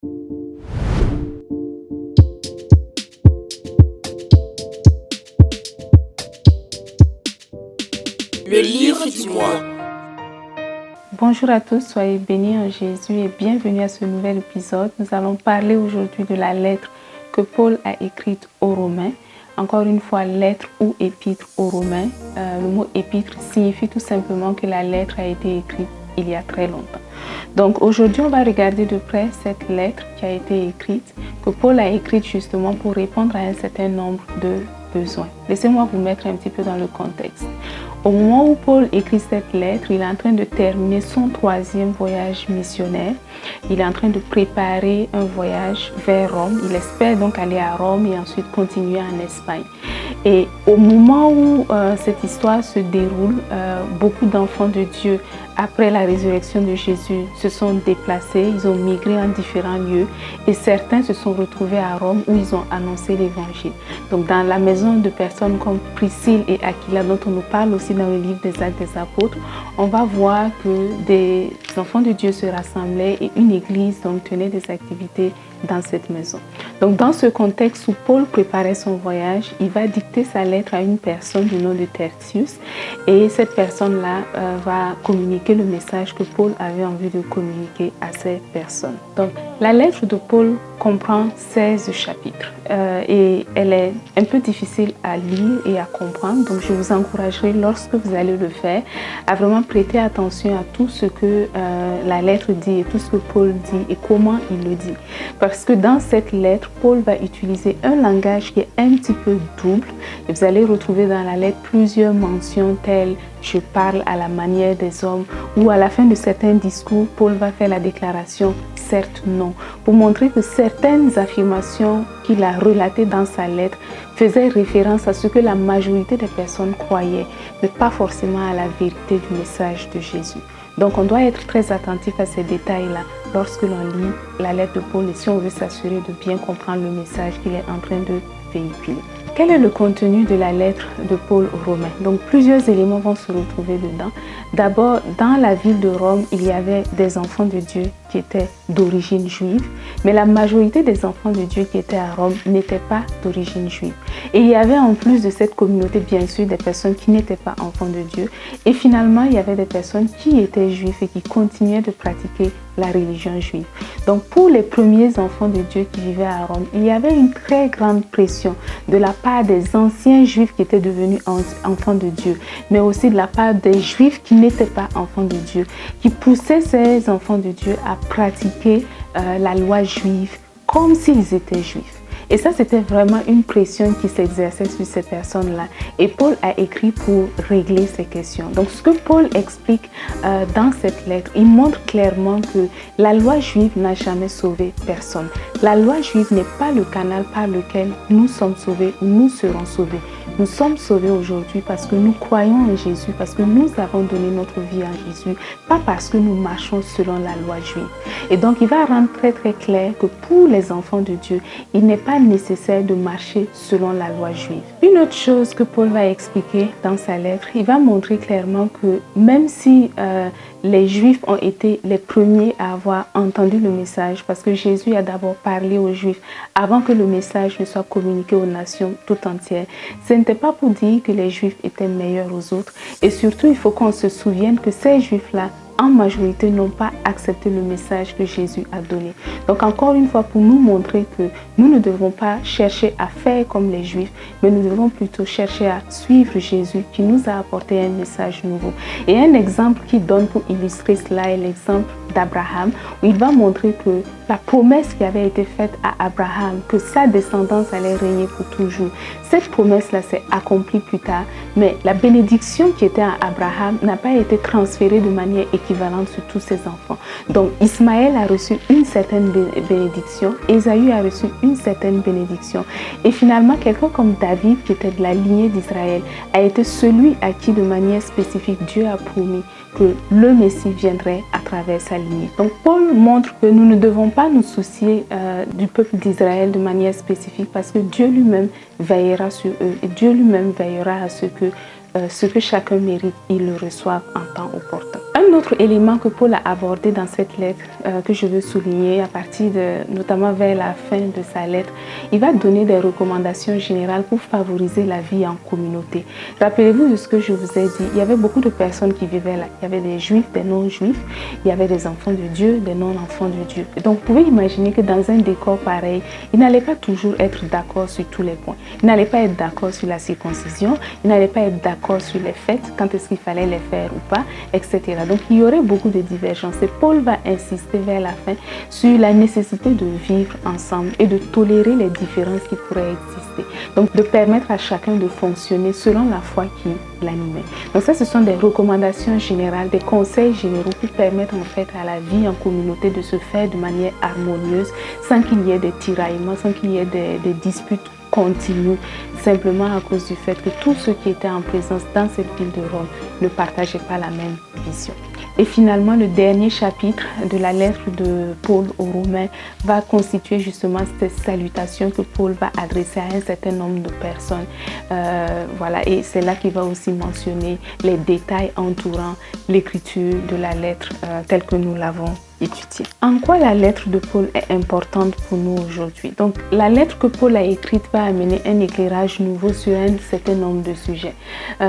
Le livre du mois. Bonjour à tous, soyez bénis en Jésus et bienvenue à ce nouvel épisode. Nous allons parler aujourd'hui de la lettre que Paul a écrite aux Romains. Encore une fois, lettre ou épître aux Romains. Le mot épître signifie tout simplement que la lettre a été écrite il y a très longtemps. Donc aujourd'hui, on va regarder de près cette lettre qui a été écrite, que Paul a écrite justement pour répondre à un certain nombre de besoins. Laissez-moi vous mettre un petit peu dans le contexte. Au moment où Paul écrit cette lettre, il est en train de terminer son 3e voyage missionnaire. Il est en train de préparer un voyage vers Rome. Il espère donc aller à Rome et ensuite continuer en Espagne. Et au moment où cette histoire se déroule, beaucoup d'enfants de Dieu, après la résurrection de Jésus, se sont déplacés, ils ont migré en différents lieux et certains se sont retrouvés à Rome où ils ont annoncé l'évangile. Donc dans la maison de personnes comme Priscille et Aquila, dont on nous parle aussi dans le livre des Actes des Apôtres, on va voir que des enfants de Dieu se rassemblaient et une église donc tenait des activités dans cette maison. Donc dans ce contexte où Paul préparait son voyage, il va dicter sa lettre à une personne du nom de Tertius et cette personne-là va communiquer le message que Paul avait envie de communiquer à cette personne. Donc la lettre de Paul comprend 16 chapitres et elle est un peu difficile à lire et à comprendre. Donc je vous encouragerai lorsque vous allez le faire à vraiment prêter attention à tout ce que la lettre dit et tout ce que Paul dit et comment il le dit. Parce que dans cette lettre, Paul va utiliser un langage qui est un petit peu double. Et vous allez retrouver dans la lettre plusieurs mentions telles « je parle à la manière des hommes » ou à la fin de certains discours, Paul va faire la déclaration « certes non » pour montrer que certaines affirmations qu'il a relatées dans sa lettre faisaient référence à ce que la majorité des personnes croyaient, mais pas forcément à la vérité du message de Jésus. Donc on doit être très attentif à ces détails-là lorsque l'on lit la lettre de Paul et si on veut s'assurer de bien comprendre le message qu'il est en train de véhiculer. Quel est le contenu de la lettre de Paul aux Romains? Donc plusieurs éléments vont se retrouver dedans. D'abord, dans la ville de Rome, il y avait des enfants de Dieu qui étaient d'origine juive, mais la majorité des enfants de Dieu qui étaient à Rome n'étaient pas d'origine juive. Et il y avait en plus de cette communauté, bien sûr, des personnes qui n'étaient pas enfants de Dieu. Et finalement, il y avait des personnes qui étaient juives et qui continuaient de pratiquer la religion juive. Donc pour les premiers enfants de Dieu qui vivaient à Rome, il y avait une très grande pression de la part des anciens juifs qui étaient devenus enfants de Dieu, mais aussi de la part des juifs qui n'étaient pas enfants de Dieu, qui poussaient ces enfants de Dieu à pratiquer la loi juive comme s'ils étaient juifs. Et ça, c'était vraiment une pression qui s'exerçait sur ces personnes-là. Et Paul a écrit pour régler ces questions. Donc, ce que Paul explique dans cette lettre, il montre clairement que la loi juive n'a jamais sauvé personne. La loi juive n'est pas le canal par lequel nous sommes sauvés ou nous serons sauvés. Nous sommes sauvés aujourd'hui parce que nous croyons en Jésus, parce que nous avons donné notre vie à Jésus, pas parce que nous marchons selon la loi juive. Et donc, il va rendre très très clair que pour les enfants de Dieu, il n'est pas nécessaire de marcher selon la loi juive. Une autre chose que Paul va expliquer dans sa lettre, il va montrer clairement que même si les Juifs ont été les premiers à avoir entendu le message, parce que Jésus a d'abord parlé aux Juifs avant que le message ne soit communiqué aux nations tout entières. Ce n'était pas pour dire que les Juifs étaient meilleurs aux autres. Et surtout, il faut qu'on se souvienne que ces Juifs-là, en majorité, n'ont pas accepté le message que Jésus a donné. Donc encore une fois, pour nous montrer que nous ne devons pas chercher à faire comme les Juifs, mais nous devons plutôt chercher à suivre Jésus qui nous a apporté un message nouveau. Et un exemple qui donne pour illustrer cela est l'exemple d'Abraham, où il va montrer que la promesse qui avait été faite à Abraham, que sa descendance allait régner pour toujours, cette promesse-là s'est accomplie plus tard, mais la bénédiction qui était à Abraham n'a pas été transférée de manière équivalente sur tous ses enfants. Donc Ismaël a reçu une certaine bénédiction, Ésaü a reçu une certaine bénédiction, et finalement quelqu'un comme David, qui était de la lignée d'Israël, a été celui à qui de manière spécifique Dieu a promis que le Messie viendrait à travers sa lignée. Donc Paul montre que nous ne devons pas nous soucier du peuple d'Israël de manière spécifique parce que Dieu lui-même veillera sur eux et Dieu lui-même veillera à ce que chacun mérite, il le reçoive en temps opportun. Un autre élément que Paul a abordé dans cette lettre que je veux souligner à partir notamment vers la fin de sa lettre, il va donner des recommandations générales pour favoriser la vie en communauté. Rappelez-vous de ce que je vous ai dit, il y avait beaucoup de personnes qui vivaient là. Il y avait des juifs, des non-juifs, il y avait des enfants de Dieu, des non-enfants de Dieu. Donc vous pouvez imaginer que dans un décor pareil, il n'allait pas toujours être d'accord sur tous les points. Il n'allait pas être d'accord sur la circoncision, il n'allait pas être d'accord sur les fêtes, quand est-ce qu'il fallait les faire ou pas, etc. Donc il y aurait beaucoup de divergences et Paul va insister vers la fin sur la nécessité de vivre ensemble et de tolérer les différences qui pourraient exister. Donc de permettre à chacun de fonctionner selon la foi qui l'animait. Donc ça, ce sont des recommandations générales, des conseils généraux pour permettre en fait à la vie en communauté de se faire de manière harmonieuse sans qu'il y ait des tiraillements, sans qu'il y ait des disputes continue simplement à cause du fait que tous ceux qui étaient en présence dans cette ville de Rome ne partageaient pas la même vision. Et finalement, le dernier chapitre de la lettre de Paul aux Romains va constituer justement cette salutation que Paul va adresser à un certain nombre de personnes. Voilà, et c'est là qu'il va aussi mentionner les détails entourant l'écriture de la lettre telle que nous l'avons étudiée. En quoi la lettre de Paul est importante pour nous aujourd'hui? Donc, la lettre que Paul a écrite va amener un éclairage nouveau sur un certain nombre de sujets.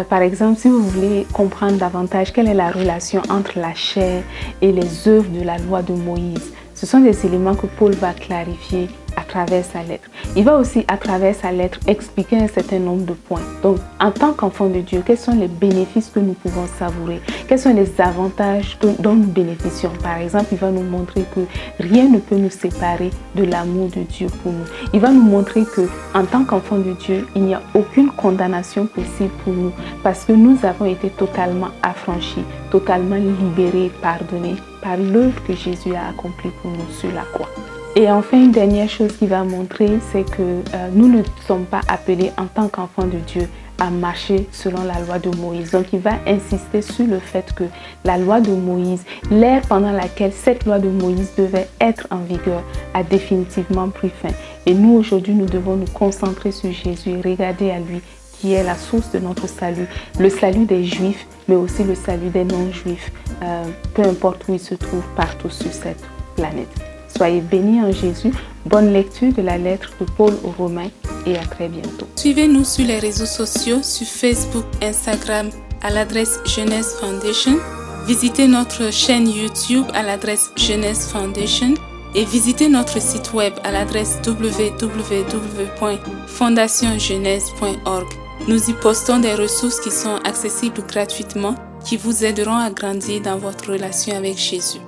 Par exemple, si vous voulez comprendre davantage quelle est la relation entre la chair et les œuvres de la loi de Moïse, ce sont des éléments que Paul va clarifier à travers sa lettre. Il va aussi, à travers sa lettre, expliquer un certain nombre de points. Donc, en tant qu'enfant de Dieu, quels sont les bénéfices que nous pouvons savourer? Quels sont les avantages dont nous bénéficions? Par exemple, il va nous montrer que rien ne peut nous séparer de l'amour de Dieu pour nous. Il va nous montrer que, en tant qu'enfant de Dieu, il n'y a aucune condamnation possible pour nous parce que nous avons été totalement affranchis, totalement libérés, pardonnés par l'œuvre que Jésus a accomplie pour nous sur la croix. Et enfin, une dernière chose qu'il va montrer, c'est que nous ne sommes pas appelés en tant qu'enfants de Dieu à marcher selon la loi de Moïse. Donc, il va insister sur le fait que la loi de Moïse, l'ère pendant laquelle cette loi de Moïse devait être en vigueur, a définitivement pris fin. Et nous, aujourd'hui, nous devons nous concentrer sur Jésus et regarder à lui qui est la source de notre salut, le salut des Juifs, mais aussi le salut des non-Juifs, peu importe où ils se trouvent partout sur cette planète. Soyez bénis en Jésus. Bonne lecture de la lettre de Paul aux Romains et à très bientôt. Suivez-nous sur les réseaux sociaux, sur Facebook, Instagram à l'adresse Jeunesse Foundation. Visitez notre chaîne YouTube à l'adresse Jeunesse Foundation et visitez notre site web à l'adresse www.fondationjeunesse.org. Nous y postons des ressources qui sont accessibles gratuitement, qui vous aideront à grandir dans votre relation avec Jésus.